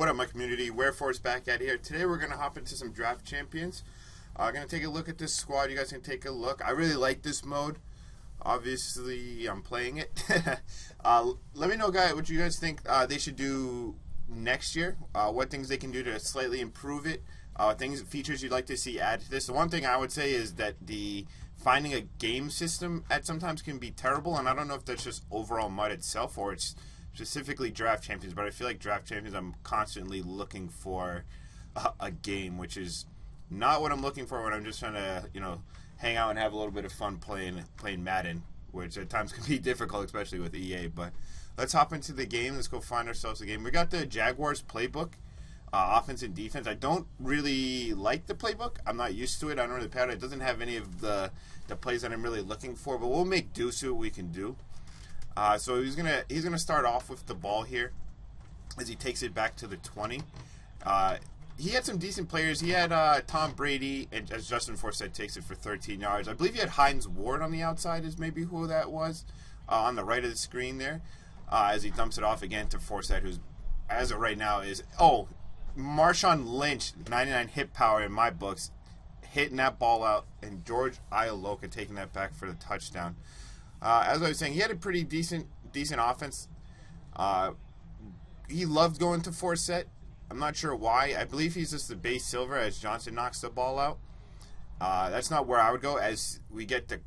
What up, my community? Wherefore's back at here. Today we're going to hop into some draft champions. Going to take a look at this squad. You guys can take a look. I really like this mode. Obviously, I'm playing it. Let me know, guys, what you guys think they should do next year. What things they can do to slightly improve it. Features you'd like to see added to this. The one thing I would say is that finding a game system at sometimes can be terrible, and I don't know if that's just overall MUD itself or it's specifically draft champions, but I feel like draft champions I'm constantly looking for a game, which is not what I'm looking for when I'm just trying to, hang out and have a little bit of fun playing Madden, which at times can be difficult, especially with EA. But let's hop into the game. Let's go find ourselves a game. We got the Jaguars playbook, offense and defense. I don't really like the playbook. I'm not used to it. I don't really pattern. It doesn't have any of the plays that I'm really looking for, but we'll make do, see what we can do. So he's gonna start off with the ball here as he takes it back to the 20. He had some decent players. He had Tom Brady, and as Justin Forsett takes it for 13 yards. I believe he had Hines Ward on the outside is maybe who that was, on the right of the screen there, as he dumps it off again to Forsett, who's, as of right now, is, Marshawn Lynch, 99 hit power in my books, hitting that ball out, and George Ialoka taking that back for the touchdown. As I was saying, he had a pretty decent offense. He loved going to Forsett. I'm not sure why. I believe he's just the base silver as Johnson knocks the ball out. That's not where I would go as we get the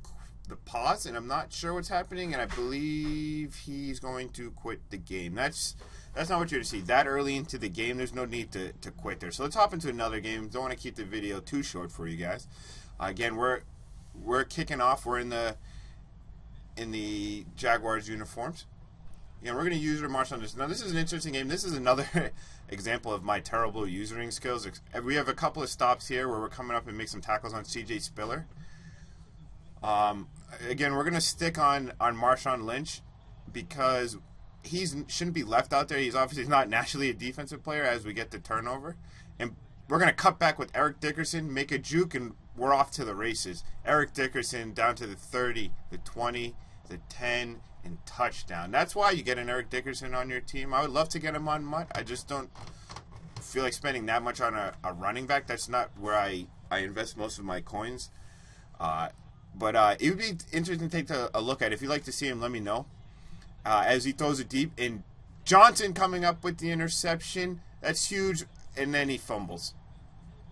pause, and I'm not sure what's happening, and I believe he's going to quit the game. That's not what you're to see. That early into the game, there's no need to quit there. So let's hop into another game. Don't want to keep the video too short for you guys. Again, we're kicking off. We're in the Jaguars uniforms. We're going to user march on this. Now, this is an interesting game. This is another example of my terrible usering skills. We have a couple of stops here where we're coming up and make some tackles on C.J. Spiller. Again, we're going to stick on Marshawn Lynch because he shouldn't be left out there. He's obviously not naturally a defensive player as we get the turnover. And we're going to cut back with Eric Dickerson, make a juke, and we're off to the races. Eric Dickerson down to the 30, the 20, the 10, and touchdown. That's why you get an Eric Dickerson on your team. I would love to get him on MUD. I just don't feel like spending that much on a running back. That's not where I invest most of my coins. But it would be interesting to take a look at. If you'd like to see him, let me know. As he throws it deep, and Johnson coming up with the interception. That's huge, and then he fumbles,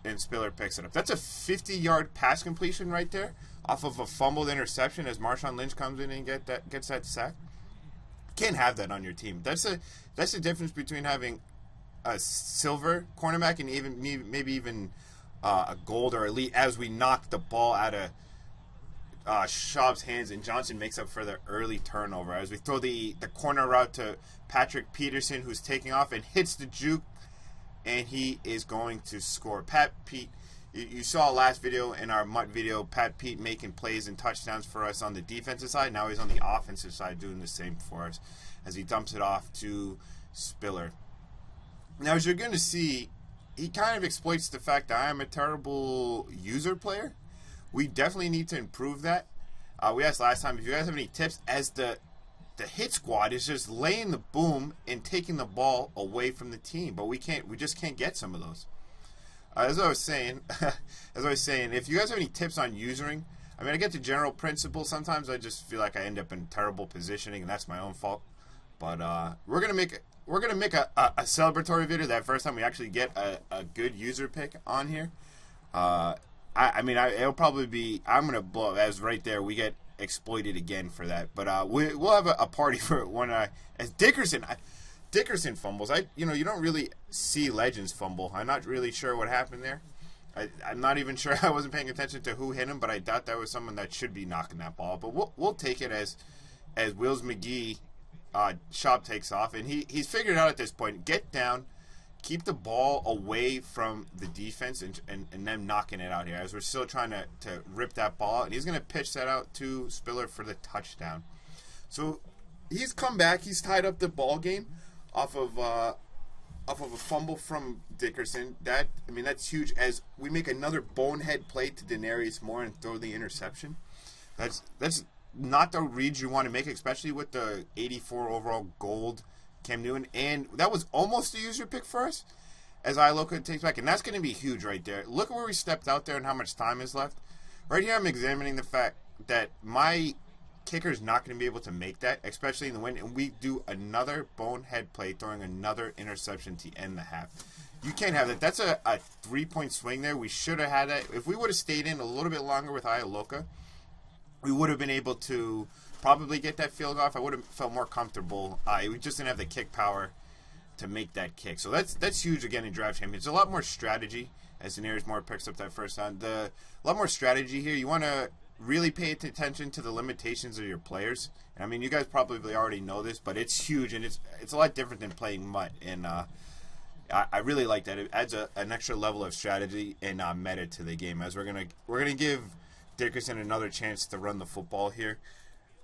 and Spiller picks it up. That's a 50-yard pass completion right there off of a fumbled interception as Marshawn Lynch comes in and gets that sack. Can't have that on your team. That's the difference between having a silver cornerback and maybe even a gold or elite as we knock the ball out of Schaub's hands, and Johnson makes up for the early turnover as we throw the corner route to Patrick Peterson, who's taking off and hits the juke, and he is going to score. You saw last video in our MUT video, Pat Pete making plays and touchdowns for us on the defensive side. Now he's on the offensive side doing the same for us as he dumps it off to Spiller. Now, as you're going to see, he kind of exploits the fact that I am a terrible user player. We definitely need to improve that. We asked last time if you guys have any tips, as the hit squad is just laying the boom and taking the ball away from the team, but we just can't get some of those. As I was saying, if you guys have any tips on usering, I get the general principle. Sometimes I just feel like I end up in terrible positioning, and that's my own fault. But we're gonna make a celebratory video that first time we actually get a good user pick on here. It'll probably be, I'm gonna blow as right there. We get exploited again for that, but we'll have a party for it when as Dickerson fumbles. You don't really see legends fumble. I'm not really sure what happened there. I'm not even sure. I wasn't paying attention to who hit him, but I doubt that was someone that should be knocking that ball. But we'll take it as Wills McGee, Schaub takes off, and he's figured out at this point. Get down, keep the ball away from the defense, and them knocking it out here as we're still trying to rip that ball out. And he's going to pitch that out to Spiller for the touchdown. So he's come back. He's tied up the ball game off of a fumble from Dickerson. That's huge as we make another bonehead play to Denarius Moore and throw the interception. That's not the reads you want to make, especially with the 84 overall gold Cam Newton, and that was almost a user pick for us as Iloka takes back, and that's going to be huge right there. Look at where we stepped out there and how much time is left. Right here, I'm examining the fact that my kicker is not going to be able to make that, especially in the win, and we do another bonehead play, throwing another interception to end the half. You can't have that. That's a 3-point swing there. We should have had that. If we would have stayed in a little bit longer with Iloka, we would have been able to probably get that field off. I would have felt more comfortable. We just didn't have the kick power to make that kick. So that's huge again in draft champions. A lot more strategy as Daenerys Moore picks up that first down. A lot more strategy here. You want to really pay attention to the limitations of your players. And I mean, you guys probably already know this, but it's huge and it's a lot different than playing MUT. And I really like that. It adds an extra level of strategy and meta to the game. As we're gonna give Dickerson another chance to run the football here.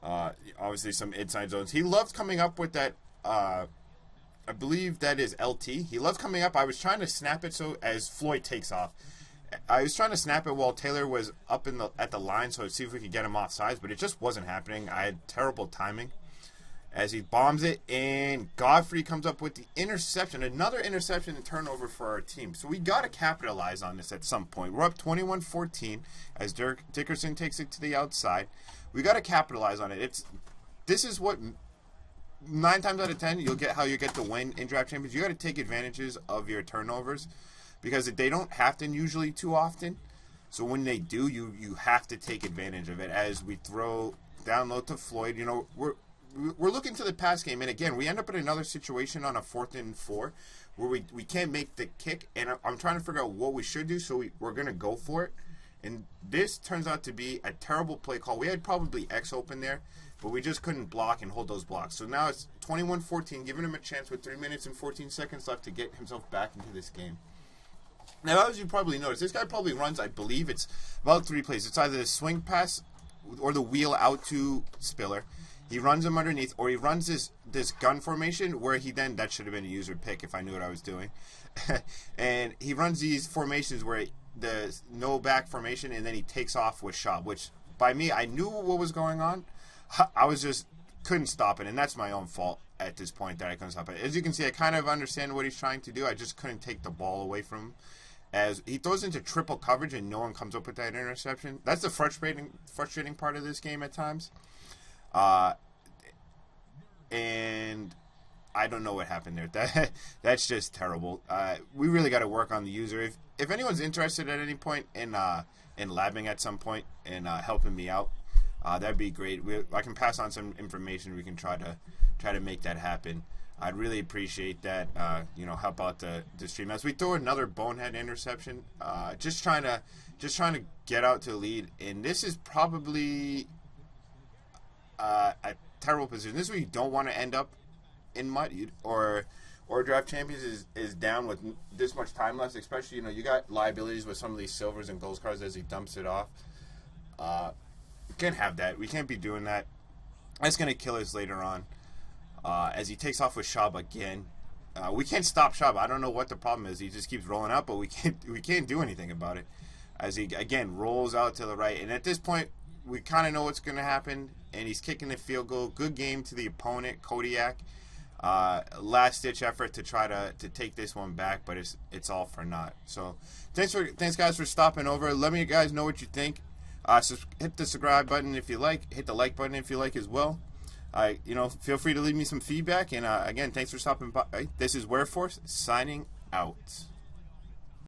Obviously, some inside zones. He loved coming up with that. I believe that is LT. He loves coming up. I was trying to snap it so as Floyd takes off. I was trying to snap it while Taylor was up at the line, so I'd see if we could get him off sides, but it just wasn't happening. I had terrible timing as he bombs it, and Godfrey comes up with the interception, another interception and turnover for our team. So we got to capitalize on this at some point. We're up 21-14 as Dickerson takes it to the outside. We got to capitalize on it. This is what 9 times out of 10 you get the win in draft champions. You got to take advantages of your turnovers because they don't happen usually too often. So when they do, you have to take advantage of it. As we throw down low to Floyd, we're looking to the pass game, and again, we end up in another situation on a 4th and 4 where we can't make the kick, and I'm trying to figure out what we should do, so we're going to go for it. And this turns out to be a terrible play call. We had probably X open there, but we just couldn't block and hold those blocks. So now it's 21-14, giving him a chance with 3 minutes and 14 seconds left to get himself back into this game. Now, as you probably noticed, this guy probably runs, I believe it's about 3 plays. It's either the swing pass or the wheel out to Spiller. He runs him underneath, or he runs this gun formation where that should have been a user pick if I knew what I was doing. And he runs these formations where the no back formation, and then he takes off with shot, which by me, I knew what was going on. I was just couldn't stop it, and that's my own fault at this point that I couldn't stop it. As you can see, I kind of understand what he's trying to do. I just couldn't take the ball away from him. As he throws into triple coverage and no one comes up with that interception. That's the frustrating part of this game at times. And I don't know what happened there. That's just terrible. We really got to work on the user. If anyone's interested at any point in labbing at some point and helping me out, that'd be great. I can pass on some information. We can try to make that happen. I'd really appreciate that. Help out the stream as we throw another bonehead interception. Just trying to get out to a lead, and this is probably a terrible position. This is where you don't want to end up in MUT or draft champions is down with this much time left. Especially you got liabilities with some of these silvers and gold cards as he dumps it off. We can't have that. We can't be doing that. That's gonna kill us later on. As he takes off with Shab again. We can't stop Shab. I don't know what the problem is. He just keeps rolling out, but we can't do anything about it. As he again rolls out to the right, and at this point we kind of know what's going to happen, and he's kicking the field goal. Good game to the opponent, Kodiak. Last ditch effort to try to take this one back, but it's all for naught. So thanks guys for stopping over. Let me guys know what you think. Hit the subscribe button if you like. Hit the like button if you like as well. Feel free to leave me some feedback. And again, thanks for stopping by. This is Wereforce signing out.